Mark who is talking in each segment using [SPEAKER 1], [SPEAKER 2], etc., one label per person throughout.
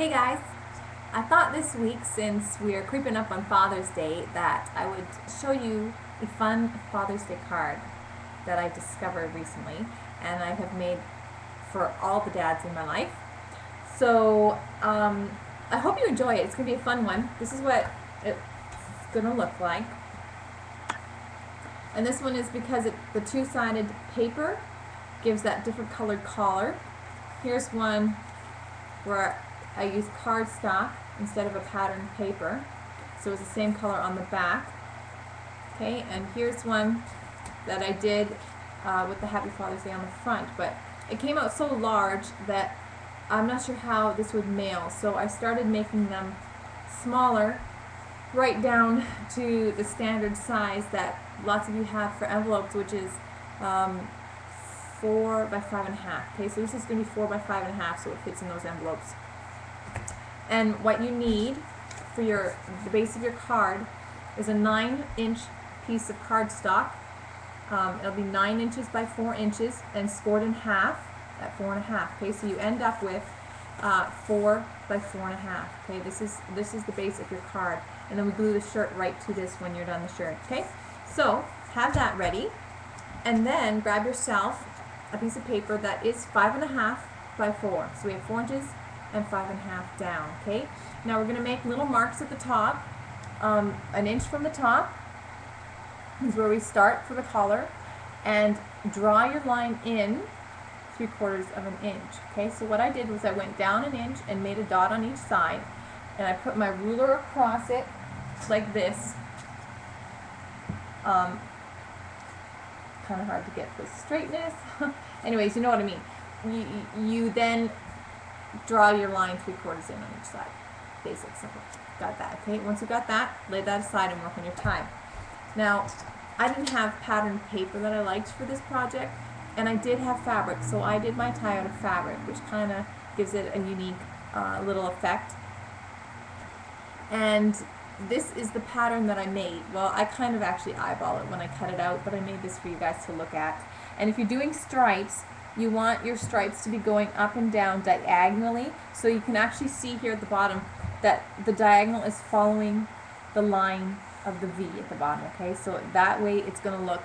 [SPEAKER 1] Hey guys, I thought this week, since we are creeping up on Father's Day, that I would show you a fun Father's Day card that I discovered recently and I have made for all the dads in my life. So I hope you enjoy it. It's going to be a fun one. This is what it's going to look like. And this one is because the two-sided paper gives that different colored collar. Here's one where I use cardstock instead of a patterned paper, so it's the same color on the back. Okay, and here's one that I did with the Happy Father's Day on the front, but it came out so large that I'm not sure how this would mail, so I started making them smaller, right down to the standard size that lots of you have for envelopes, which is 4 by 5.5. Okay, so this is going to be 4 by 5.5, so it fits in those envelopes. And what you need for the base of your card is a 9-inch piece of cardstock. It'll be 9 inches by 4 inches and scored in half at 4.5. Okay, so you end up with 4 by 4.5. Okay, this is the base of your card, and then we glue the shirt right to this when you're done the shirt. Okay, so have that ready, and then grab yourself a piece of paper that is 5.5 by 4. So we have 4 inches and 5.5 down. Okay, now we're going to make little marks at the top. 1 inch from the top is where we start for the collar, and draw your line in 3/4 of an inch. Okay, so what I did was I went down 1 inch and made a dot on each side, and I put my ruler across it like this. Kind of hard to get the straightness. Anyways, you know what I mean. You then draw your line 3/4 in on each side. Basic, simple. Got that, okay? Once you got that, lay that aside and work on your tie. Now, I didn't have patterned paper that I liked for this project, and I did have fabric, so I did my tie out of fabric, which kind of gives it a unique little effect. And this is the pattern that I made. Well, I kind of actually eyeball it when I cut it out, but I made this for you guys to look at. And if you're doing stripes, you want your stripes to be going up and down diagonally, so you can actually see here at the bottom that the diagonal is following the line of the V at the bottom. Okay, so that way it's going to look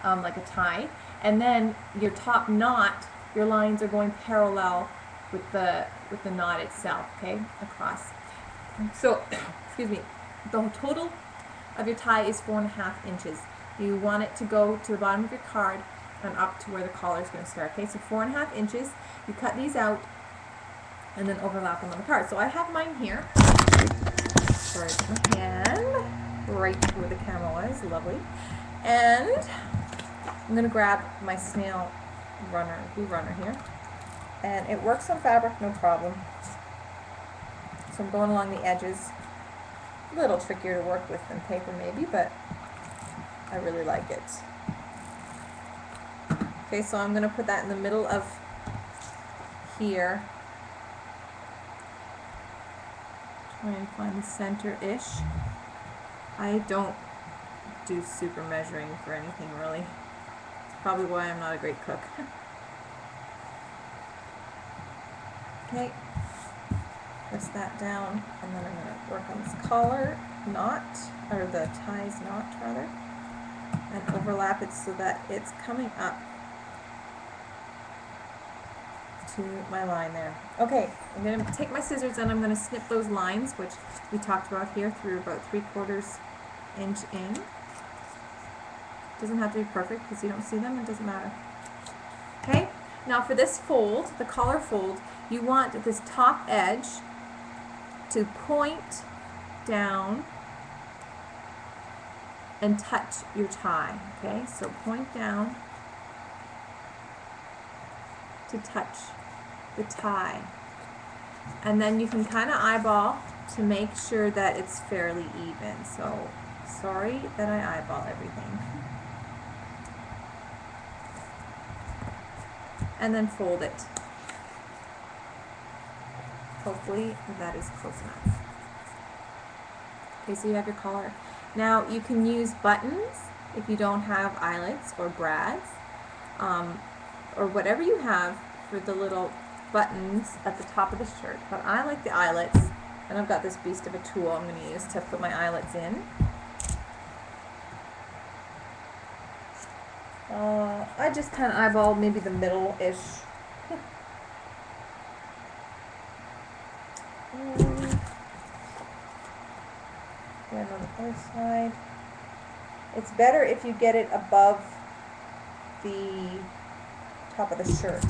[SPEAKER 1] like a tie. And then your top knot, your lines are going parallel with the knot itself. Okay, across. So, excuse me. The total of your tie is 4.5 inches. You want it to go to the bottom of your card and up to where the collar is going to start. Okay, so 4.5 inches. You cut these out and then overlap them on the card. So I have mine here. Sorry, my hand right where the camera was. Lovely. And I'm going to grab my snail runner, glue runner here, and it works on fabric no problem. So I'm going along the edges. A little trickier to work with than paper maybe, but I really like it. Okay, so I'm going to put that in the middle of here. Try and find the center-ish. I don't do super measuring for anything really. It's probably why I'm not a great cook. Okay, press that down, and then I'm going to work on this collar knot, or the ties knot rather, and overlap it so that it's coming up to my line there. Okay, I'm going to take my scissors and I'm going to snip those lines, which we talked about here, through about 3/4 inch in. Doesn't have to be perfect because you don't see them, it doesn't matter. Okay, now for this fold, the collar fold, you want this top edge to point down and touch your tie. Okay, so point down to touch the tie, and then you can kind of eyeball to make sure that it's fairly even. So sorry that I eyeball everything. And then fold it. Hopefully that is close enough. Okay, so you have your collar. Now you can use buttons if you don't have eyelets or brads, or whatever you have for the little buttons at the top of the shirt, but I like the eyelets, and I've got this beast of a tool I'm going to use to put my eyelets in. I just kind of eyeball maybe the middle-ish. Then on the other side, it's better if you get it above the top of the shirt,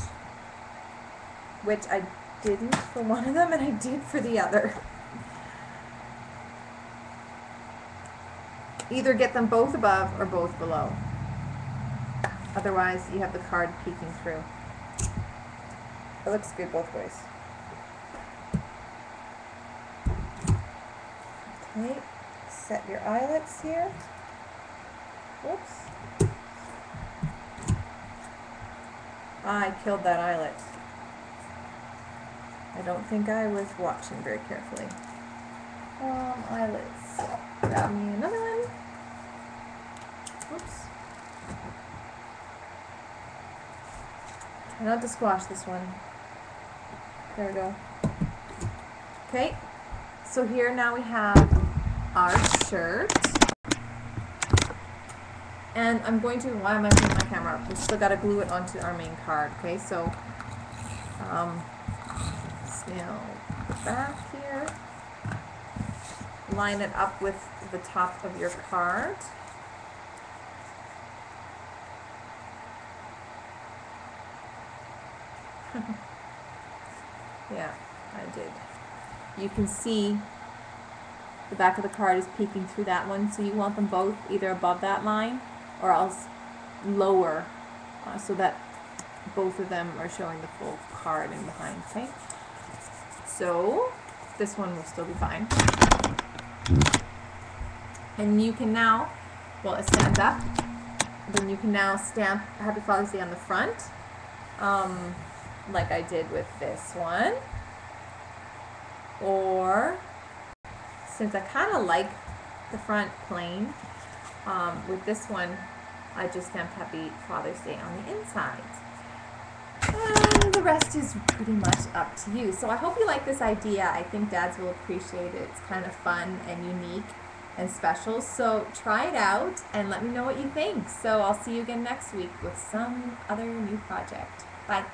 [SPEAKER 1] which I didn't for one of them and I did for the other. Either get them both above or both below. Otherwise, you have the card peeking through. It looks good both ways. Okay, set your eyelets here. Whoops. I killed that eyelet. I don't think I was watching very carefully. Eyelets. Grab me another one. Whoops. Try not to squash this one. There we go. Okay, so here now we have our shirt. And I'm going to, why am I putting my camera up? We still got to glue it onto our main card. Okay, so snail the back here. Line it up with the top of your card. Yeah, I did. You can see the back of the card is peeking through that one, so you want them both either above that line or else lower, so that both of them are showing the full card in behind, okay? So this one will still be fine. And you can now, well, it stands up, then you can now stamp Happy Father's Day on the front, like I did with this one. Or, since I kind of like the front plain, with this one, I just stamped Happy Father's Day on the inside. And the rest is pretty much up to you. So I hope you like this idea. I think dads will appreciate it. It's kind of fun and unique and special. So try it out and let me know what you think. So I'll see you again next week with some other new project. Bye.